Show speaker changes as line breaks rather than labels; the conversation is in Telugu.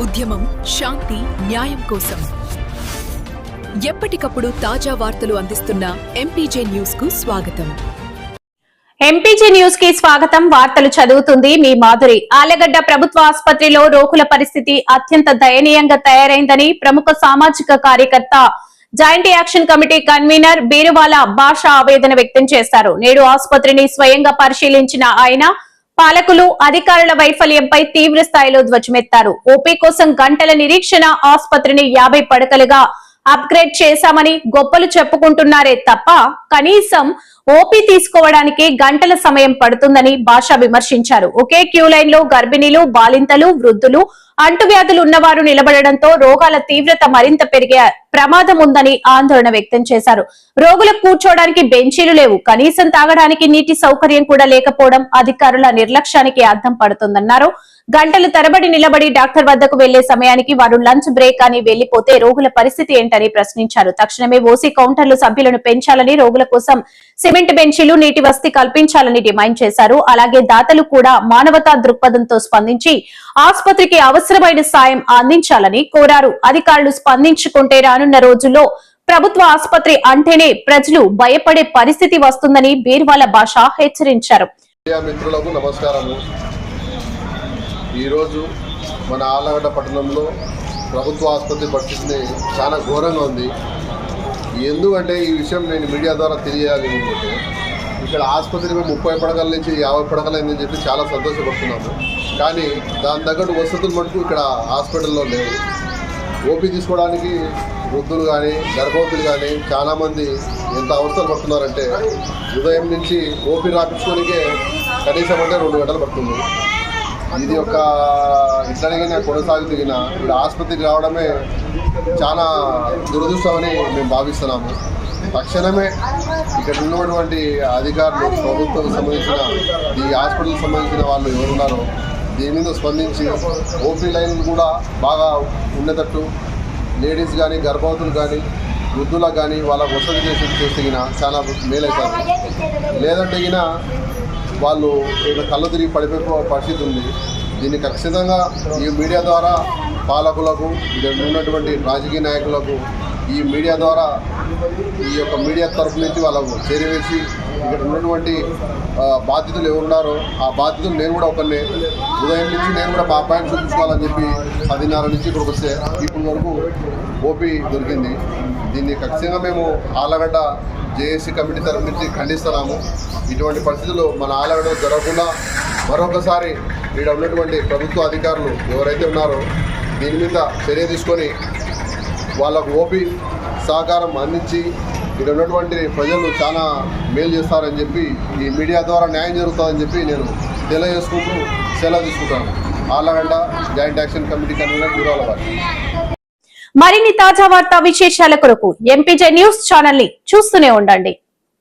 ఉద్యమం శాంతి న్యాయం కోసం ఎప్పటికప్పుడు తాజా వార్తలు అందిస్తున్న ఎంపీజే న్యూస్ కు స్వాగతం.
ఎంపీజే న్యూస్ కి స్వాగతం. వార్తలు చదువుతుంది మీ మాధురి. ఆలగడ్డ ప్రభుత్వ ఆసుపత్రిలో రోగుల పరిస్థితి అత్యంత దయనీయంగా తయారైందని ప్రముఖ సామాజిక కార్యకర్త జాయింట్ యాక్షన్ కమిటీ కన్వీనర్ బీరువాల భాష ఆవేదన వ్యక్తం చేశారు. నేడు ఆసుపత్రిని స్వయంగా పరిశీలించిన ఆయన పాలకులు అధికారుల వైఫల్యంపై తీవ్ర స్థాయిలో ధ్వజమెత్తారు. ఓపీ కోసం గంటల నిరీక్షణ ఆసుపత్రిని 50 పడకలుగా అప్గ్రేడ్ చేశామని గొప్పలు చెప్పుకుంటున్నారే తప్ప కనీసం ఓపీ తీసుకోవడానికి గంటల సమయం పడుతుందని భాష విమర్శించారు. ఒకే క్యూ లైన్ లో గర్భిణీలు, బాలింతలు, వృద్ధులు, అంటువ్యాధులు ఉన్నవారు నిలబడడంతో రోగాల తీవ్రత మరింత పెరిగే ప్రమాదం ఉందని ఆందోళన వ్యక్తం చేశారు. రోగులకు కూర్చోవడానికి బెంచీలు లేవు, కనీసం తాగడానికి నీటి సౌకర్యం కూడా లేకపోవడం అధికారుల నిర్లక్ష్యానికి అద్దం పడుతుందన్నారు. గంటలు తరబడి నిలబడి డాక్టర్ వద్దకు వెళ్లే సమయానికి వారు లంచ్ బ్రేక్ అని వెళ్లిపోతే రోగుల పరిస్థితి ఏంటని ప్రశ్నించారు. తక్షణమే ఓసీ కౌంటర్లు సభ్యులను పెంచాలని, రోగుల కోసం సిమెంట్ బెంచీలు, నీటి వసతి కల్పించాలని డిమాండ్ చేశారు. అలాగే దాతలు కూడా మానవతా దృక్పథంతో స్పందించి ఆసుపత్రికి అవసరమైన సాయం అందించాలని కోరారు. అధికారులు స్పందించుకుంటే రానున్న రోజుల్లో ప్రభుత్వ ఆసుపత్రి అంటేనే ప్రజలు భయపడే పరిస్థితి వస్తుందని బీర్వాల భాష హెచ్చరించారు.
ఈరోజు మన ఆలగడ్డ పట్టణంలో ప్రభుత్వ ఆసుపత్రి పరిస్థితిని చాలా ఘోరంగా ఉంది. ఎందుకంటే ఈ విషయం నేను మీడియా ద్వారా తెలియాలి అనుకుంటే ఇక్కడ ఆసుపత్రి 30 పడకల నుంచి 50 పడకలైందని చెప్పి చాలా సంతోషపడుతున్నాము. కానీ దాని తగ్గట్టు వసతులు మటుకు ఇక్కడ హాస్పిటల్లో లేవు. ఓపీ తీసుకోవడానికి వృద్ధులు కానీ గర్భవతులు కానీ చాలామంది ఎంత అవస్థలు పడుతున్నారంటే ఉదయం నుంచి ఓపీ రాపించుకోనికే కనీసం అంటే 2 గంటలు పడుతుంది. ఇది ఒక ఇట్లనే కొనసాగుతున్న ఇక్కడ ఆసుపత్రికి రావడమే చాలా దురదృష్టమని మేము భావిస్తున్నాము. తక్షణమే ఇక్కడ ఉన్నటువంటి అధికారులు, ప్రభుత్వం సంబంధించిన ఈ హాస్పిటల్కి సంబంధించిన వాళ్ళు ఎవరున్నారో దీని మీద స్పందించి ఓపీ లైన్లు కూడా బాగా ఉండేటట్టు లేడీస్ కానీ గర్భవతులు కానీ వృద్ధులకు కానీ వాళ్ళకు వసతి చేస్తే చాలా మేలవుతారు. లేదంటే వాళ్ళు కళ్ళు తిరిగి పడిపోయే పరిస్థితి ఉంది. దీన్ని ఖచ్చితంగా ఈ మీడియా ద్వారా పాలకులకు, ఇక్కడ ఉన్నటువంటి రాజకీయ నాయకులకు ఈ మీడియా ద్వారా ఈ యొక్క మీడియా తరఫు నుంచి వాళ్ళకు చేరవేసి ఇక్కడ ఉన్నటువంటి బాధితులు ఎవరున్నారో ఆ బాధితులు నేను కూడా ఒకరిని ఉదయం నుంచి నేను కూడా మా అబ్బాయిని చూపించుకోవాలని చెప్పి 10:30 నుంచి ఇక్కడికి వస్తే ఇప్పటి వరకు ఓపీ దొరికింది. దీన్ని ఖచ్చితంగా మేము ఆలగడ్డ జేఏసీ కమిటీ తరఫు నుంచి ఖండిస్తున్నాము. ఇటువంటి పరిస్థితులు మన ఆలగడ్డ జరగకుండా మరొకసారి ఇక్కడ ఉన్నటువంటి ప్రభుత్వ అధికారులు ఎవరైతే ఉన్నారో దీని మీద చర్య తీసుకొని వాళ్ళకు ఓపీ సహకారం అందించి ఇక్కడ ఉన్నటువంటి ప్రజలు చాలా మేలు చేస్తారని చెప్పి ఈ మీడియా ద్వారా న్యాయం జరుగుతుందని చెప్పి నేను తెలియజేసుకుంటూ సెలవు తీసుకుంటాను. Allagadda joint action committee convener Beerwala Basha.
మరిన్ని తాజా వార్తా విశేషాల కొరకు ఎంపీజే న్యూస్ ఛానల్ ని చూస్తూనే ఉండండి.